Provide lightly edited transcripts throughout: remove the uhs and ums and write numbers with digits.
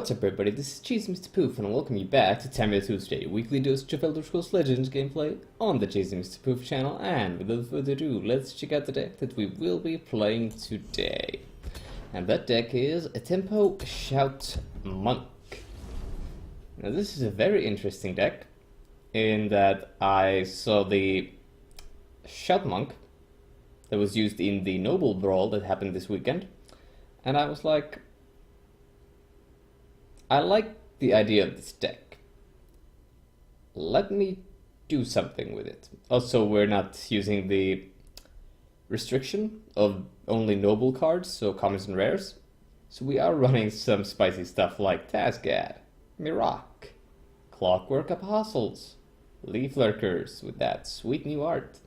What's up everybody, this is Cheesy Mr. Poof and I welcome you back to Tamriel Tuesday, weekly dose of Elder Scrolls Legends gameplay on the Cheesy Mr. Poof channel, and without further ado, let's check out the deck that we will be playing today. And that deck is a Tempo Shout Monk. Now this is a very interesting deck, in that I saw the Shout Monk that was used in the Noble Brawl that happened this weekend, and I was like, I like the idea of this deck. Let me do something with it. Also, we're not using the restriction of only noble cards, so commons and rares. So we are running some spicy stuff like Tasgad, Mirak, Clockwork Apostles, Leaf Lurkers with that sweet new art.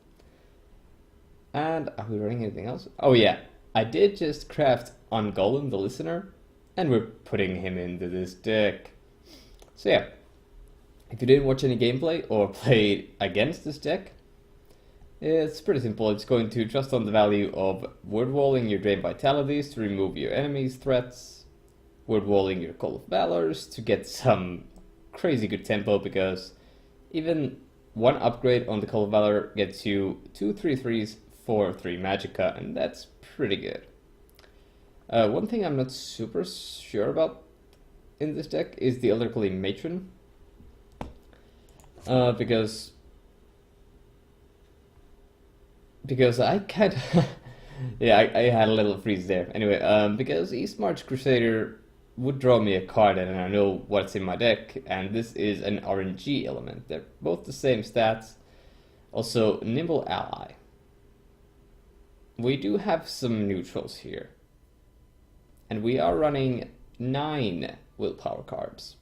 And are we running anything else? Oh yeah, I did just craft Ungolem the Listener, and we're putting him into this deck. So yeah, if you didn't watch any gameplay or played against this deck, it's pretty simple. It's going to trust on the value of word walling your drain vitalities to remove your enemy's threats, word walling your Call of Valors to get some crazy good tempo, because even one upgrade on the Call of Valor gets you 2 3/3s for 3 magicka, and that's pretty good. One thing I'm not super sure about in this deck is the Elderly Matron, because I kind of yeah, I had a little freeze there. Anyway, because East March Crusader would draw me a card and I know what's in my deck, and this is an RNG element. They're both the same stats. Also, Nimble Ally. We do have some neutrals here. And we are running 9 willpower cards.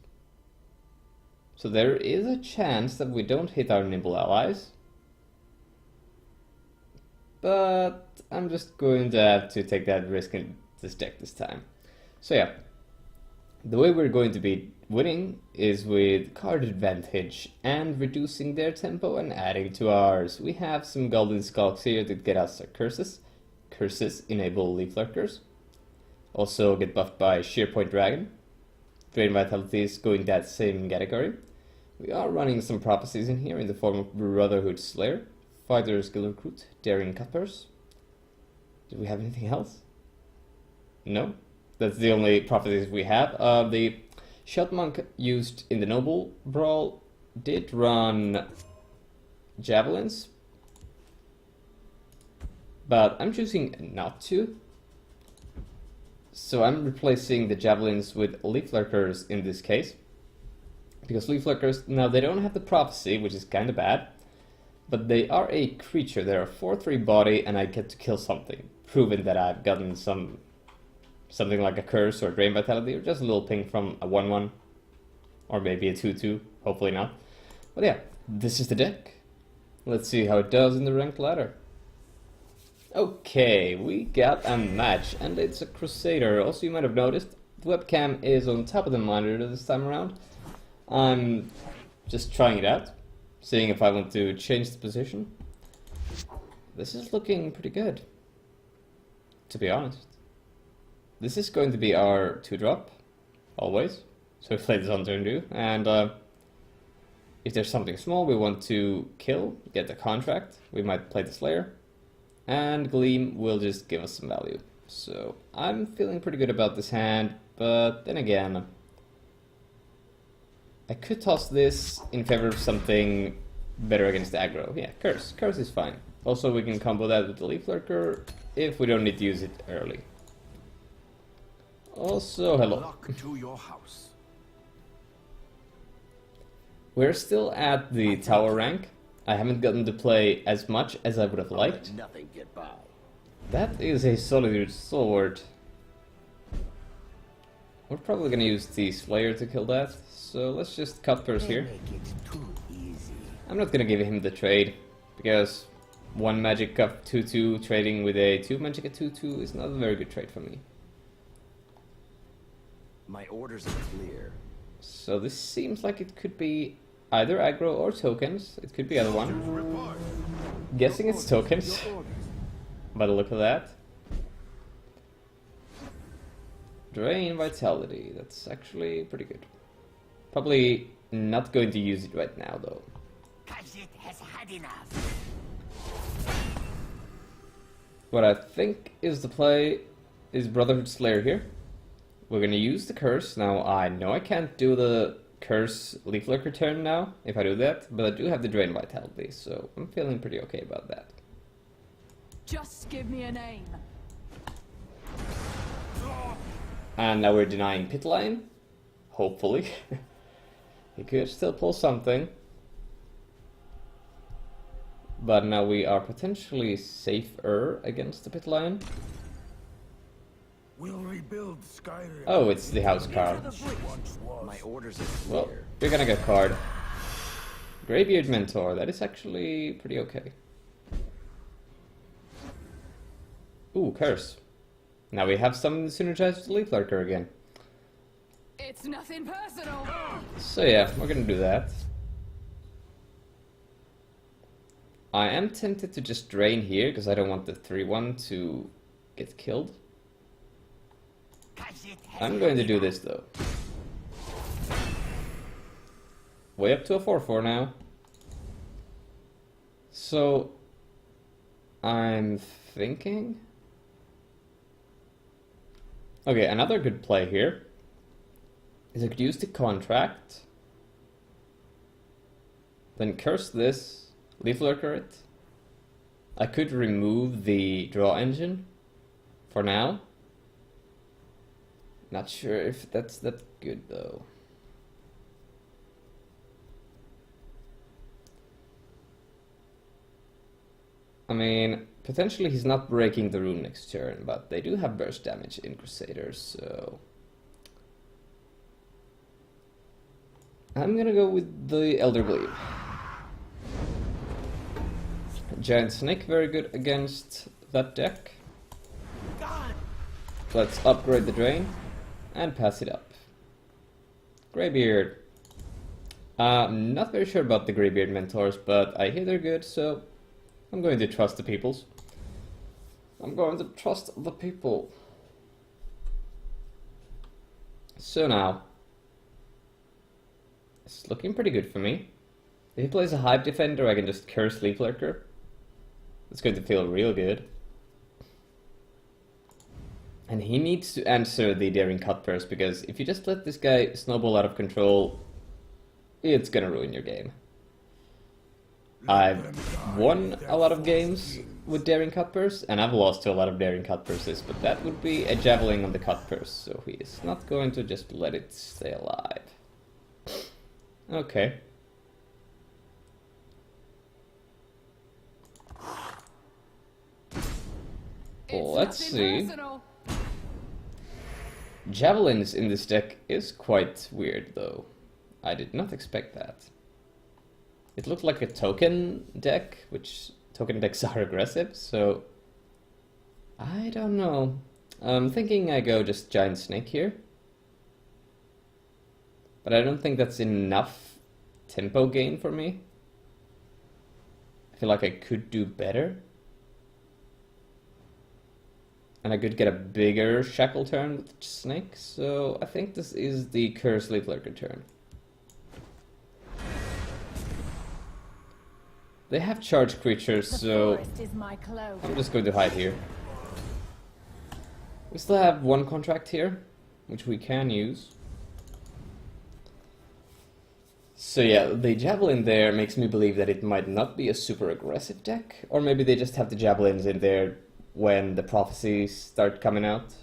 So there is a chance that we don't hit our Nimble Allies. But I'm just going to have to take that risk in this deck this time. So yeah, the way we're going to be winning is with card advantage and reducing their tempo and adding to ours. We have some golden skulks here that get us our curses. Curses enable Leaf Lurkers. Also get buffed by Shearpoint Dragon. Drain Vitalities going that same category. We are running some prophecies in here in the form of Brotherhood Slayer, Fighter's Guild Recruit, Daring Cutpurse. Did we have anything else? No? That's the only prophecies we have. The Shout Monk used in the Noble Brawl did run Javelins, but I'm choosing not to. So I'm replacing the Javelins with Leaf Lurkers in this case. Because Leaf Lurkers, now they don't have the prophecy, which is kind of bad. But they are a creature. They're a 4/3 body and I get to kill something. Proving that I've gotten something like a curse or drain vitality, or just a little ping from a 1/1. Or maybe a 2/2, hopefully not. But yeah, this is the deck. Let's see how it does in the ranked ladder. Okay, we got a match, and it's a Crusader. Also, you might have noticed, the webcam is on top of the monitor this time around. I'm just trying it out, seeing if I want to change the position. This is looking pretty good, to be honest. This is going to be our 2-drop, always. So we play this on turn 2, and if there's something small we want to kill, get the contract, we might play the Slayer. And Gleam will just give us some value. So I'm feeling pretty good about this hand, but then again, I could toss this in favor of something better against the aggro. Yeah, Curse. Curse is fine. Also, we can combo that with the Leaf Lurker if we don't need to use it early. Also, hello. Luck to your house. We're still at the tower rank. I haven't gotten to play as much as I would have liked. Nothing get by. That is a Solitude Sword. We're probably gonna use the Slayer to kill that, so let's just cut first here. I'm not gonna give him the trade, because 1 magic cup 2/2 trading with a 2 magic at 2/2 is not a very good trade for me. My orders are clear. So this seems like it could be either aggro or tokens. It could be either one. Guessing it's tokens by the look of that. Drain Vitality. That's actually pretty good. Probably not going to use it right now, though. Khajiit has had enough. What I think is the play is Brotherhood Slayer here. We're gonna use the curse. Now, I know I can't do the curse Leaf Lurker turn now, if I do that, but I do have the Drain Vitality, so I'm feeling pretty okay about that. Just give me a name. And now we're denying Pit Line. Hopefully. He could still pull something. But now we are potentially safer against the Pit Line. We'll rebuild Skyrim. Oh, it's the house card. My orders are Well, clear. you're gonna get card. Greybeard Mentor, that is actually pretty okay. Ooh, curse. Now we have something to synergize with the Leaf Lurker again. It's nothing personal. So yeah, we're gonna do that. I am tempted to just drain here, because I don't want the 3-1 to get killed. Khajiit has I'm going to do this though. Way up to a 4-4 now. So I'm thinking. Okay, another good play here is I could use the contract, then curse this, Leaf Lurker it. I could remove the draw engine for now. Not sure if that's that good though. I mean, potentially he's not breaking the rune next turn, but they do have burst damage in Crusaders, so I'm gonna go with the Elder Glaive. Giant Snake, very good against that deck. Let's upgrade the drain and pass it up. Greybeard. I'm not very sure about the Greybeard Mentors, but I hear they're good, so I'm going to trust the peoples. I'm going to trust the people. So now, it's looking pretty good for me. If he plays a Hive Defender, I can just curse Leaf Lurker. It's going to feel real good. And he needs to answer the Daring Cut first, because if you just let this guy snowball out of control, it's gonna ruin your game. I've won a lot of games with Daring Cutpurse, and I've lost to a lot of Daring Cutpurses, but that would be a javelin on the Cutpurse, so he is not going to just let it stay alive. Okay. Let's see. Personal. Javelins in this deck is quite weird, though. I did not expect that. It looked like a token deck, which token decks are aggressive, so I don't know. I'm thinking I go just Giant Snake here. But I don't think that's enough tempo gain for me. I feel like I could do better. And I could get a bigger Shackle turn with Snake, so I think this is the Curse Leaf Lurker turn. They have charged creatures, The so forest is my cloak. I'm just going to hide here. We still have one contract here, which we can use. So yeah, the Javelin there makes me believe that it might not be a super aggressive deck, or maybe they just have the Javelins in there when the prophecies start coming out,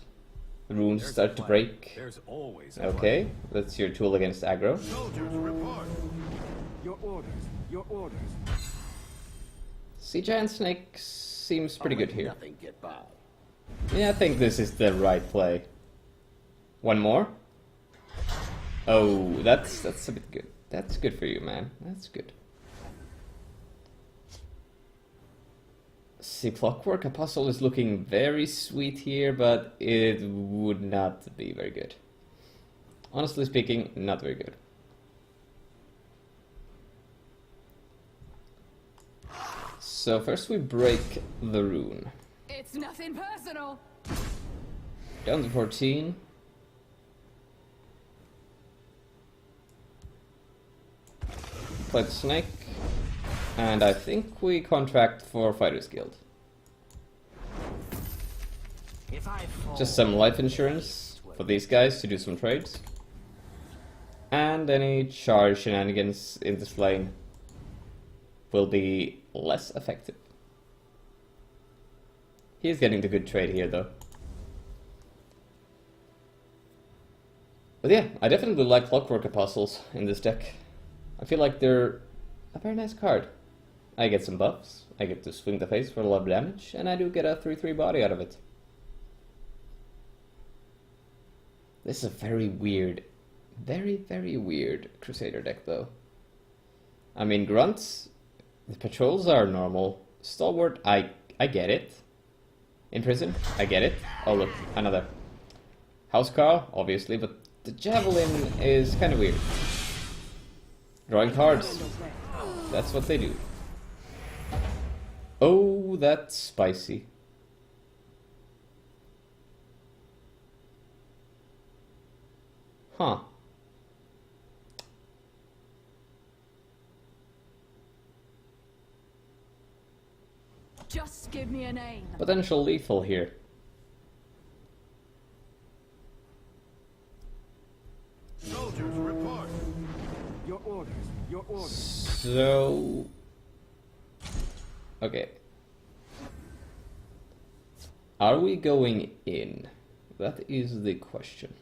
the runes There's start a to plan. break. There's always a Okay, that's your tool against aggro. Soldiers report. Your orders. Your orders. See, Giant Snake seems pretty good here. Nothing get by. Yeah, I think this is the right play. One more? Oh, that's a bit good. That's good for you, man. That's good. See, Clockwork Apostle is looking very sweet here, but it would not be very good. Honestly speaking, not very good. So first we break the rune. It's nothing personal. Down to 14. play the snake, and I think we contract for Fighters Guild. If I fall, Just some life insurance for these guys to do some trades. And any charge shenanigans in this lane will be less effective. He's getting the good trade here though. But yeah, I definitely like Clockwork Apostles in this deck. I feel like they're a very nice card. I get some buffs, I get to swing the face for a lot of damage, and I do get a 3/3 body out of it. This is a very weird, very weird Crusader deck though. I mean, Grunts, the patrols are normal. Stalwart, I get it. Imprison, I get it. Oh look, another. Housecar, obviously, but the Javelin is kind of weird. Drawing cards, that's what they do. Oh, that's spicy. Huh. Just give me a name. Potential lethal here. Soldiers, report. Your orders. Your orders. So... okay. Are we going in? That is the question.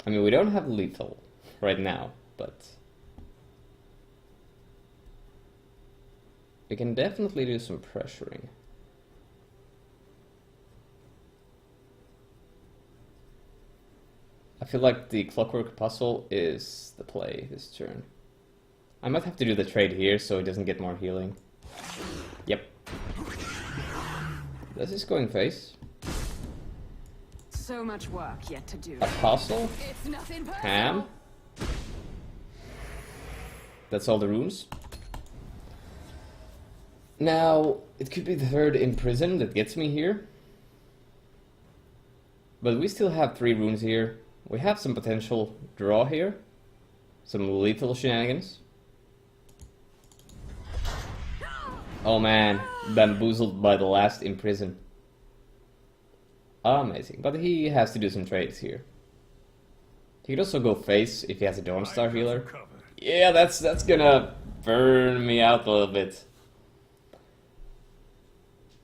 I mean, we don't have lethal right now, but we can definitely do some pressuring. I feel like the Clockwork Puzzle is the play this turn. I might have to do the trade here so it doesn't get more healing. Yep. This is going face. So much work yet to do. Apostle. It's nothing personal. Ham. That's all the runes. Now, it could be the third Imprison that gets me here. But we still have 3 runes here. We have some potential draw here. Some lethal shenanigans. Oh man, bamboozled by the last Imprison. Amazing, but he has to do some trades here. He could also go face if he has a Dawnstar healer. Yeah, that's gonna burn me out a little bit.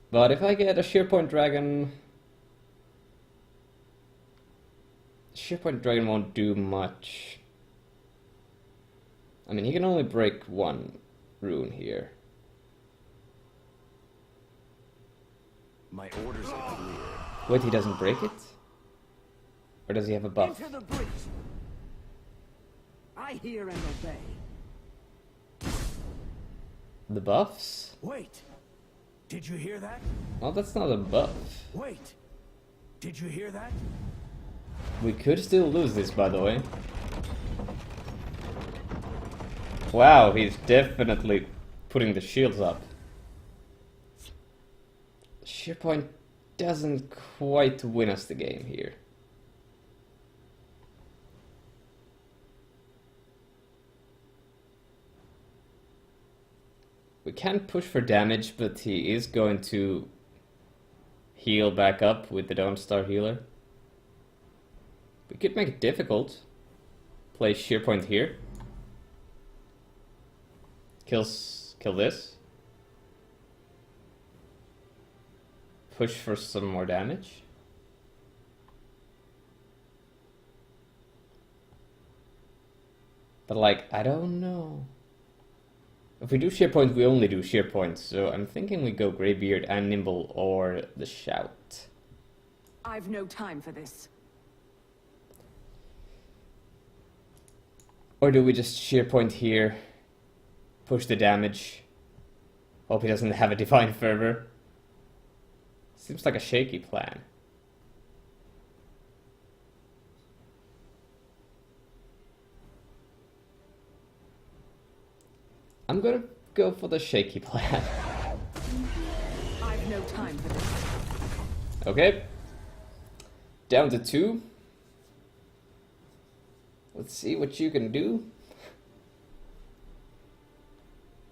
But if I get a Shearpoint Dragon... Shearpoint Dragon won't do much. I mean, he can only break 1 rune here. My orders are clear. Wait, he doesn't break it? Or does he have a buff? into the breach. I hear and obey. The buffs? Wait. Did you hear that? Oh, that's not a buff. Wait. Did you hear that? We could still lose this, by the way. Wow, he's definitely putting the shields up. Shearpoint doesn't quite win us the game here. We can push for damage, but he is going to heal back up with the Dawnstar healer. We could make it difficult. Play Shearpoint here. Kill this. Push for some more damage. But like, I don't know. If we do Shearpoint, we only do Shearpoint, so I'm thinking we go Greybeard and Nimble or the Shout. I've no time for this. Or do we just Shearpoint here, push the damage, hope he doesn't have a Divine Fervor? Seems like a shaky plan. I'm gonna go for the shaky plan. I've no time for this. Okay. Down to 2. Let's see what you can do.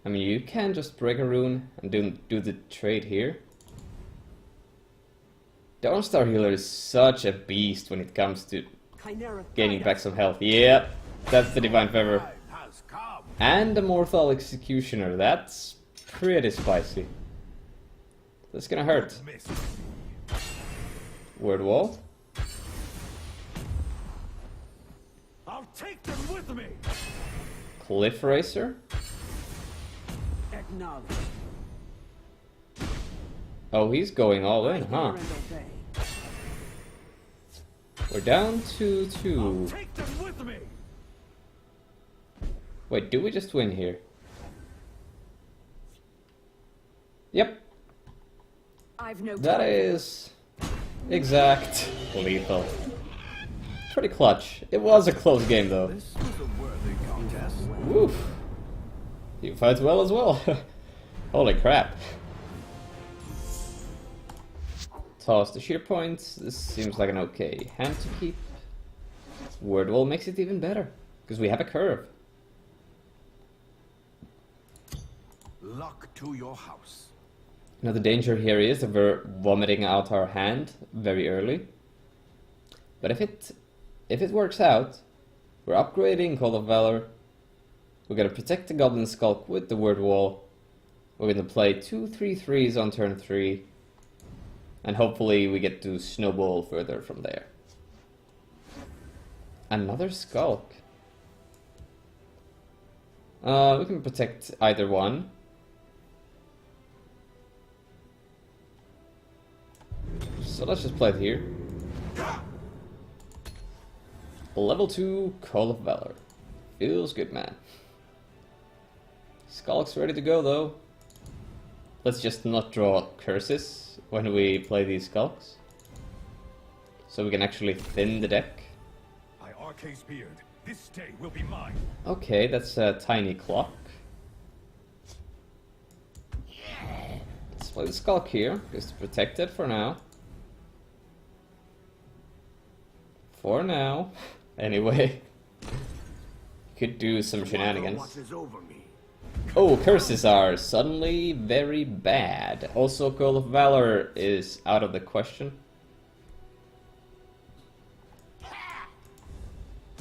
I mean, you can just break a rune and do the trade here. Dawnstar Healer is such a beast when it comes to Chimera gaining back some health. Yeah, that's the Divine Feather. Time has come. And the Mortal Executioner. That's pretty spicy. That's gonna hurt. Miss. Word Wall. I'll take them with me. Cliff Racer. Acknowledge. Oh, he's going all in, huh? Hear and obey. We're down to 2. Take them with me. Wait, do we just win here? Yep, I've no that time. is exact lethal. Pretty clutch. It was a close game though. This was a worthy contest. Woof. You fight well as well. Holy crap. Toss the shear points. This seems like an okay hand to keep. Word Wall makes it even better, because we have a curve. Luck to your house. Now the danger here is that we're vomiting out our hand very early. But if it works out, we're upgrading Call of Valor. We're gonna protect the Goblin Skulk with the Word Wall. We're gonna play 2 3/3s on turn 3. And hopefully we get to snowball further from there. Another Skulk. We can protect either one. So let's just play it here. Level 2 Call of Valor. Feels good, man. Skulk's ready to go though. Let's just not draw curses when we play these Skulks. So we can actually thin the deck. By Arca's beard, this day will be mine. Okay, that's a tiny clock. Let's play the Skulk here, just to protect it for now. For now. Anyway. Could do some shenanigans. Watches over me. Oh, curses are suddenly very bad. Also, Call of Valor is out of the question.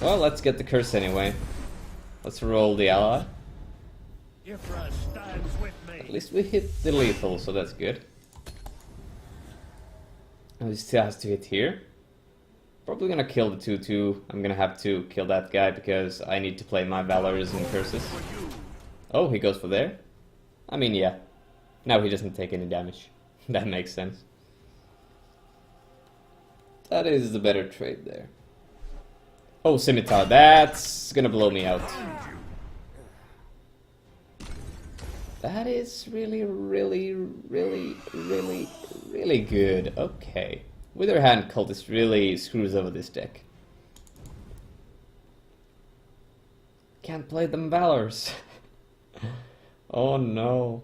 Well, let's get the curse anyway. Let's roll the ally. Ifra stands with At me. least we hit the lethal, so that's good. And he still has to hit here. Probably gonna kill the 2/2. I'm gonna have to kill that guy because I need to play my Valors and curses. Oh, he goes for there? I mean, yeah. Now he doesn't take any damage. That makes sense. That is the better trade there. Oh, Scimitar. That's gonna blow me out. That is really, really, really, really, really good. Okay. Wither Hand Cultist really screws over this deck. Can't play them Valors. Oh no.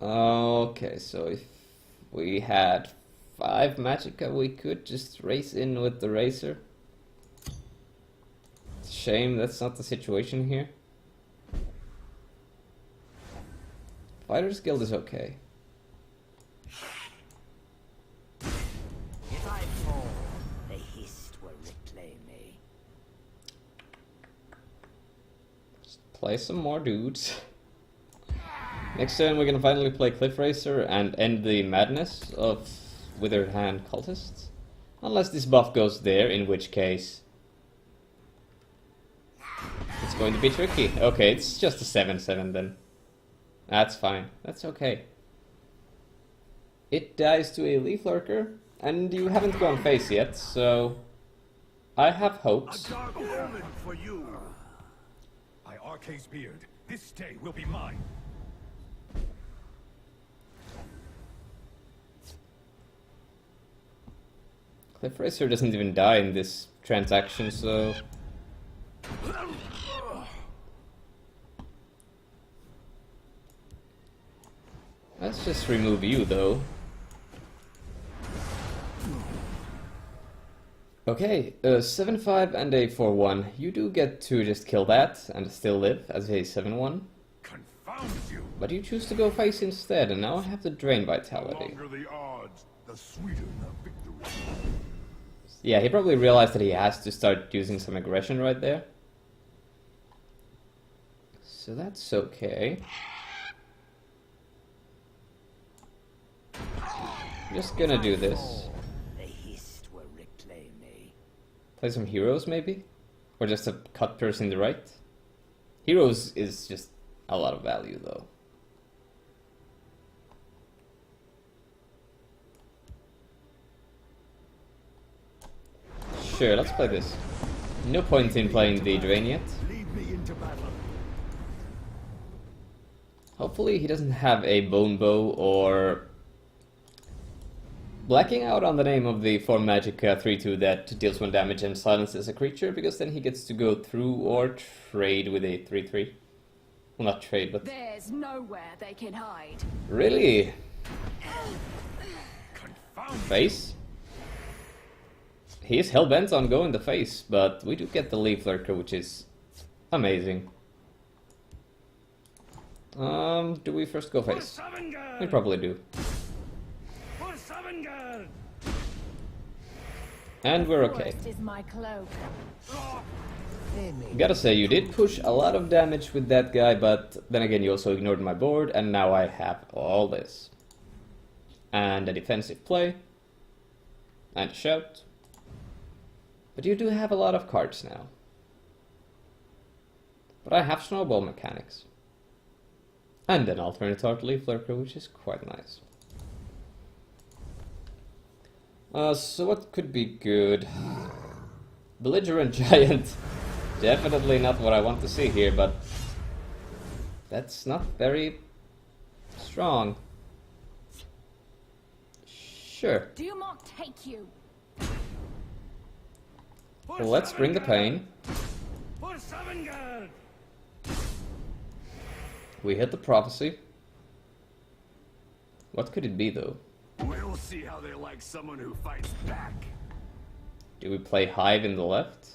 Okay, so if we had 5 Magicka, we could just race in with the Racer. It's a shame that's not the situation here. Fighter's Guild is okay. If I fall, the Hist will reclaim me. Play some more dudes. Next turn we're gonna finally play Cliff Racer and end the madness of Withered Hand Cultists. Unless this buff goes there, in which case it's going to be tricky. Okay, it's just a 7/7 then. That's fine. That's okay. It dies to a Leaf Lurker, and you haven't gone face yet, so I have hopes. Dark omen for you. By Arca's beard, this day will be mine. Cliff Racer doesn't even die in this transaction, so let's Let's just remove you though. Okay, 7-5 and a 4-1. You do get to just kill that and still live as a 7-1. Confound you! But you choose to go face instead, and now I have to drain The vitality. longer the odds, the sweeter the victory. Yeah, he probably realized that he has to start using some aggression right there. So that's okay. I'm just gonna do this. The hist will reclaim me. Play some heroes maybe? Or just a cut person in the right? Heroes is just a lot of value though. Sure, let's play this. No point in playing the drain yet. Lead me into battle. Hopefully he doesn't have a bone bow or blacking out on the name of the 4 magic 3/2 that deals 1 damage and silences a creature, because then he gets to go through or trade with a 3/3. Well, not trade, but... There's nowhere they can hide. Really? Confound Face? He is hell-bent on going the face, but we do get the Leaf Lurker, which is amazing. Do we first go face? We probably do. And we're okay. Forest is my cloak. Gotta say, you did push a lot of damage with that guy, but then again you also ignored my board, and now I have all this. And a defensive play. And a shout. But you do have a lot of cards now. But I have snowball mechanics. And an alternate art Leaf Lurker, which is quite nice. So what could be good? Belligerent Giant. Definitely not what I want to see here, but that's not very strong. Sure. Do not take you. Well, let's bring the pain. We hit the prophecy. What could it be though? We'll see how they like someone who fights back. Do we play Hive in the left?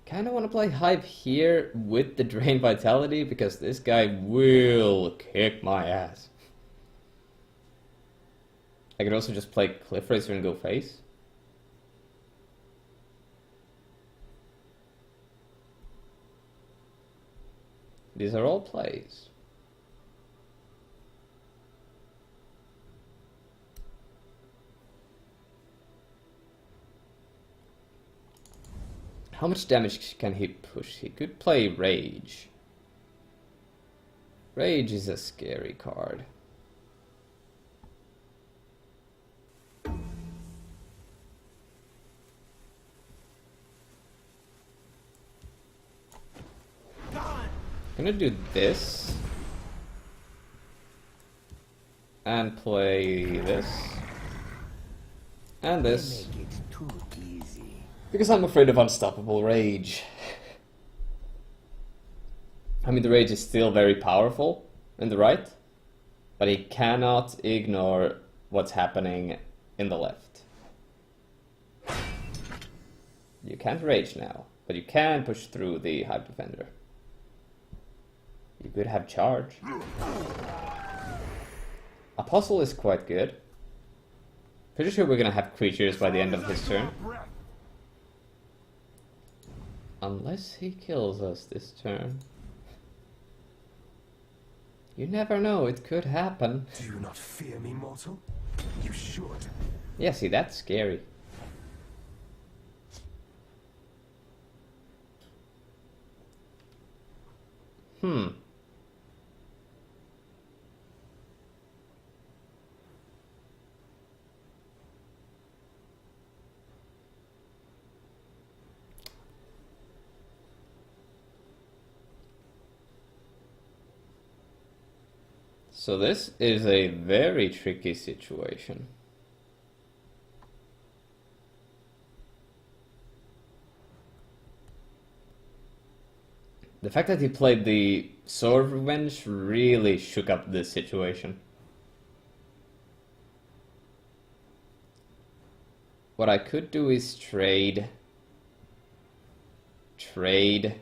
Kinda wanna play Hive here with the Drain Vitality, because this guy will kick my ass. I could also just play Cliff Racer and go face. These are all plays. How much damage can he push? He could play Rage. Rage is a scary card. I'm gonna do this. And play this. And this. Make it too easy. Because I'm afraid of Unstoppable Rage. I mean, the Rage is still very powerful in the right, but he cannot ignore what's happening in the left. You can't Rage now, but you can push through the Hive Defender. You could have Charge. Apostle is quite good. Pretty sure we're gonna have creatures by the end of his turn. Unless he kills us this turn. You never know, it could happen. Do you not fear me, mortal? You should. Yeah, see, that's scary. So this is a very tricky situation. The fact that he played the Sword of Revenge really shook up this situation. What I could do is trade. Play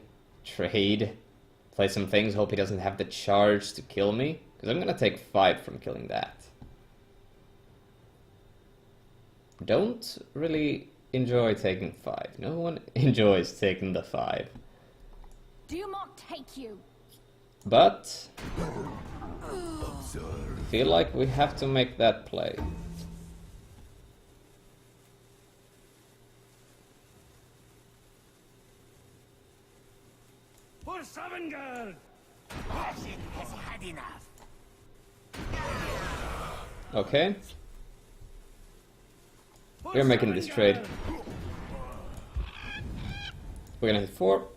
some things, hope he doesn't have the charge to kill me. Because I'm gonna take 5 from killing that. Don't really enjoy taking 5. No one enjoys taking the 5. Do not take you. But feel like we have to make that play. For Savengard! It has had enough. Okay, we're making this trade. We're gonna hit 4.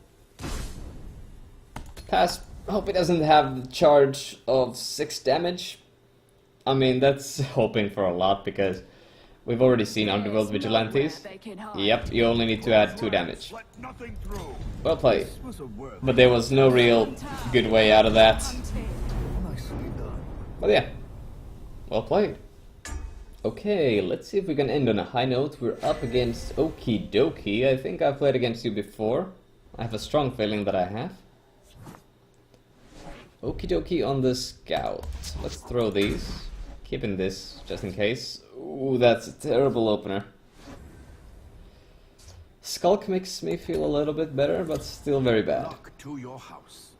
Pass. Hope he doesn't have the charge of 6 damage. I mean, that's hoping for a lot because we've already seen Underworld Vigilantes. Yep, you only need to add 2 damage. Let nothing through. Well played. This was a worthy. But there was no real good way out of that. Nicely done. But yeah, well played. Okay, let's see if we can end on a high note. We're up against Okie Dokie. I think I've played against you before. I have a strong feeling that I have. Okie Dokie on the Scout. Let's throw these. Keeping this, just in case. Ooh, that's a terrible opener. Skulk makes me feel a little bit better, but still very bad. Knock to your house.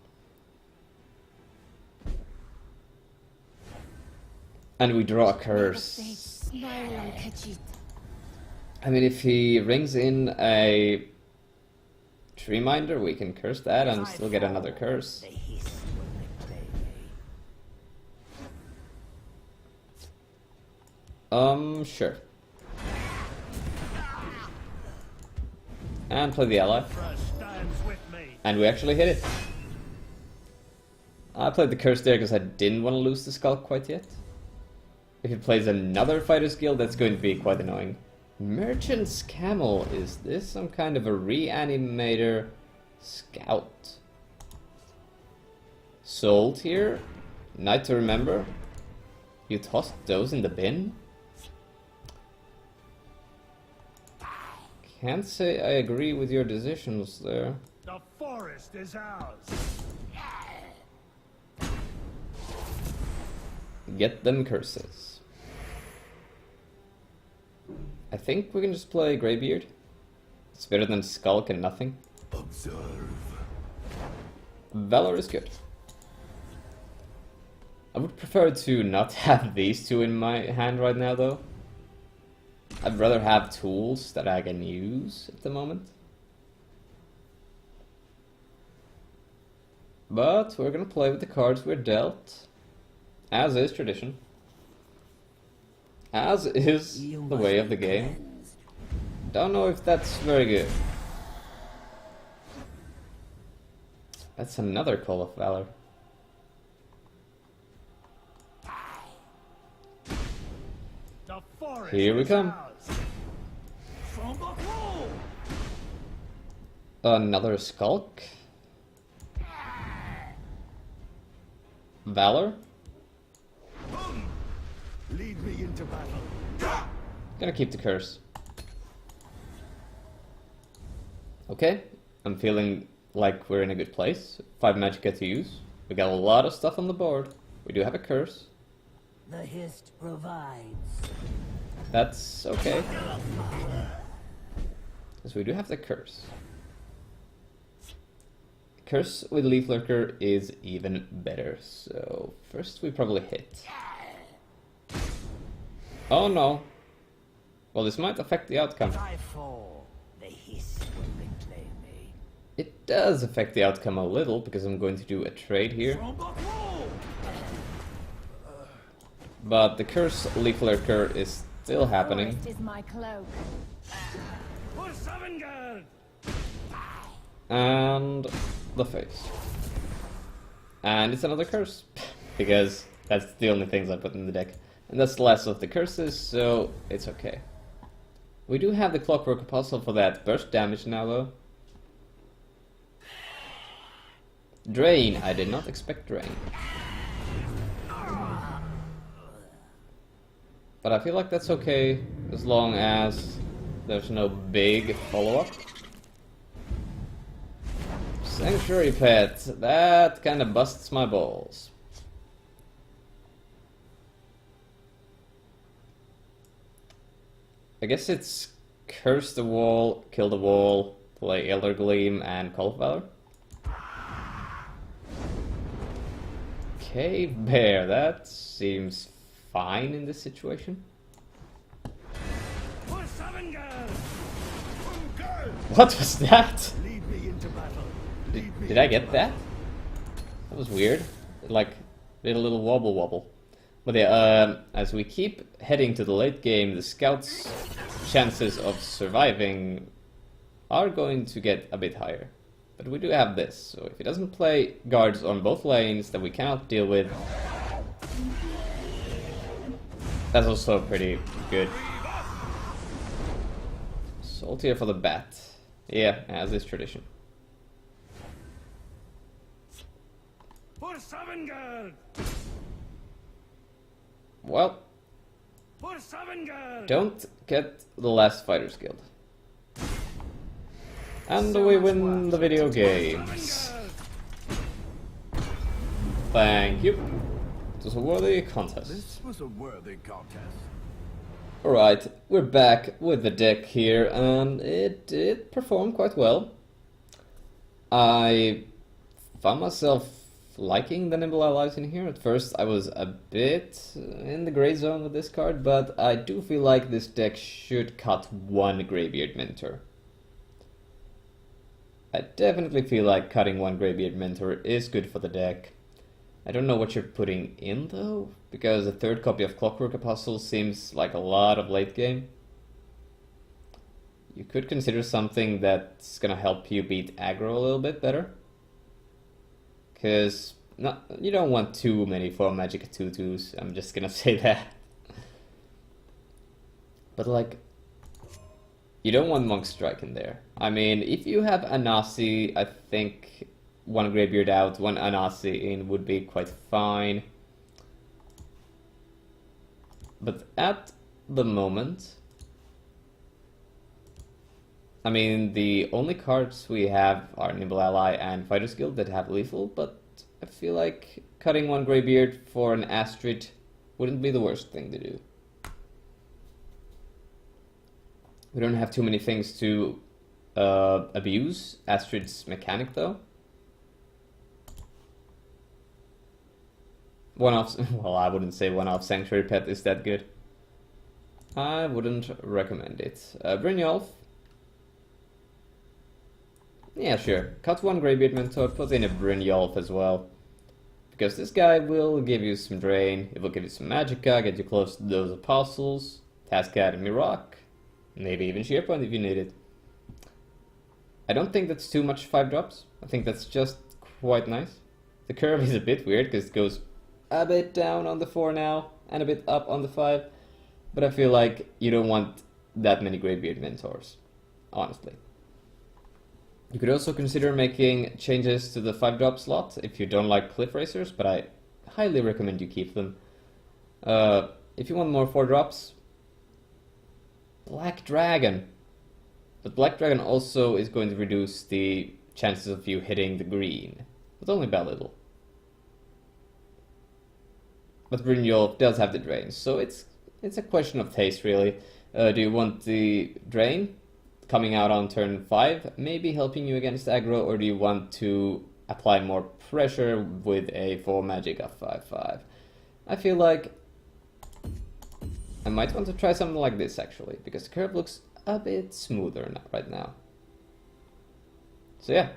And we draw a curse. I mean, if he rings in a Tree Minder, we can curse that and still get another curse. The hist will reclaim me. Sure. And play the ally. Stands with me. And we actually hit it. I played the curse there because I didn't want to lose the Skulk quite yet. If he plays another fighter's guild, that's going to be quite annoying. Merchant's Camel, is this some kind of a reanimator scout? Sold here. Night to remember. You tossed those in the bin? Can't say I agree with your decisions there. The forest is ours. Get them curses. I think we can just play Greybeard. It's better than Skulk and nothing. Observe. Valor is good. I would prefer to not have these two in my hand right now though. I'd rather have tools that I can use at the moment. But we're gonna play with the cards we're dealt. As is tradition. As is the way of the game. Don't know if that's very good. That's another Call of Valor. The forest Here we is come. ours. From the wall. Another Skulk. Valor. Lead me into battle. Gonna keep the curse. Okay, I'm feeling like we're in a good place. 5 magicka to use. We got a lot of stuff on the board. We do have a curse. The hist provides. That's okay. Because we do have the curse. Curse with Leaf Lurker is even better. So first we probably hit. Oh no. Well, this might affect the outcome. If I fall, the hist will reclaim me. It does affect the outcome a little because I'm going to do a trade here. From the wall. But the curse Leaf Lurker is still happening. Forest is my cloak. For Savengard. And the face. And it's another curse. Because that's the only things I put in the deck. And that's less of the curses, so it's okay. We do have the Clockwork Apostle for that burst damage now though. Drain. I did not expect Drain. But I feel like that's okay as long as there's no big follow-up. Sanctuary Pet. That kind of busts my balls. I guess it's Curse the Wall, Kill the Wall, play Elder Gleam, and Call of Valor. Cave Bear, that seems fine in this situation. What was that? Lead me into battle. Did I get that? That was weird. It like did a little wobble wobble. But yeah, as we keep heading to the late game, the scouts' chances of surviving are going to get a bit higher. But we do have this, so if he doesn't play guards on both lanes that we cannot deal with, that's also pretty good. Saltier for the bat. Yeah, as is tradition. For Savengard! Well, For Savengard! don't get the last Fighters Guild. And we win the video games. Thank you. It was a worthy contest. This was a worthy contest. Alright, we're back with the deck here, and it did perform quite well. I found myself liking the Nimble Allies in here. At first I was a bit in the gray zone with this card, but I do feel like this deck should cut one Greybeard Mentor. I definitely feel like cutting one Greybeard Mentor is good for the deck. I don't know what you're putting in though, because a third copy of Clockwork Apostle seems like a lot of late game. You could consider something that's gonna help you beat aggro a little bit better. Because you don't want too many 4 Magic 2/2s, I'm just gonna say that. But like, you don't want Monk Strike in there. I mean, if you have Anasi, I think one Greybeard out, one Anasi in would be quite fine. But at the moment, I mean, the only cards we have are Nimble Ally and Fighters Guild that have lethal, but I feel like cutting one Greybeard for an Astrid wouldn't be the worst thing to do. We don't have too many things to abuse Astrid's mechanic though. One-off, well, I wouldn't say one-off Sanctuary Pet is that good. I wouldn't recommend it. Brynjolf. Yeah, sure. Cut one Greybeard Mentor, put in a Brynjolf as well. Because this guy will give you some drain, it will give you some magicka, get you close to those apostles, Task Academy Rock, maybe even SharePoint if you need it. I don't think that's too much 5-drops. I think that's just quite nice. The curve is a bit weird because it goes a bit down on the 4 now and a bit up on the 5. But I feel like you don't want that many Greybeard Mentors, honestly. You could also consider making changes to the 5-drop slot if you don't like Cliff Racers, but I highly recommend you keep them. If you want more 4-drops, Black Dragon. But Black Dragon also is going to reduce the chances of you hitting the green, but only by a little. But Brynjolf does have the drain, so it's a question of taste really. Do you want the drain coming out on turn 5, maybe helping you against aggro, or do you want to apply more pressure with a 4 magic of 5/5? I feel like I might want to try something like this actually, because the curve looks a bit smoother right now. So yeah,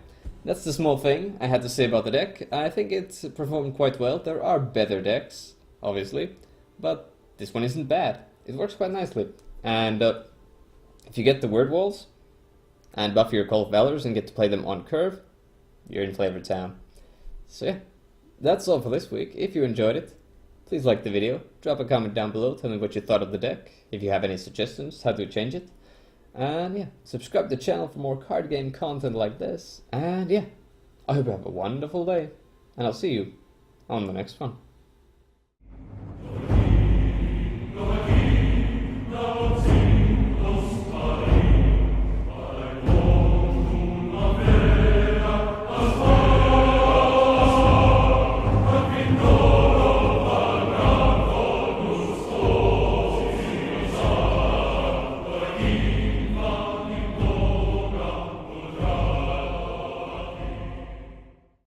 that's the small thing I had to say about the deck. I think it's performed quite well. There are better decks, obviously, but this one isn't bad. It works quite nicely. And if you get the word walls and buff your Call of Valors and get to play them on curve, you're in Flavor Town. So yeah, that's all for this week. If you enjoyed it, please like the video, drop a comment down below, tell me what you thought of the deck, if you have any suggestions how to change it. And yeah, subscribe to the channel for more card game content like this. And yeah, I hope you have a wonderful day, and I'll see you on the next one.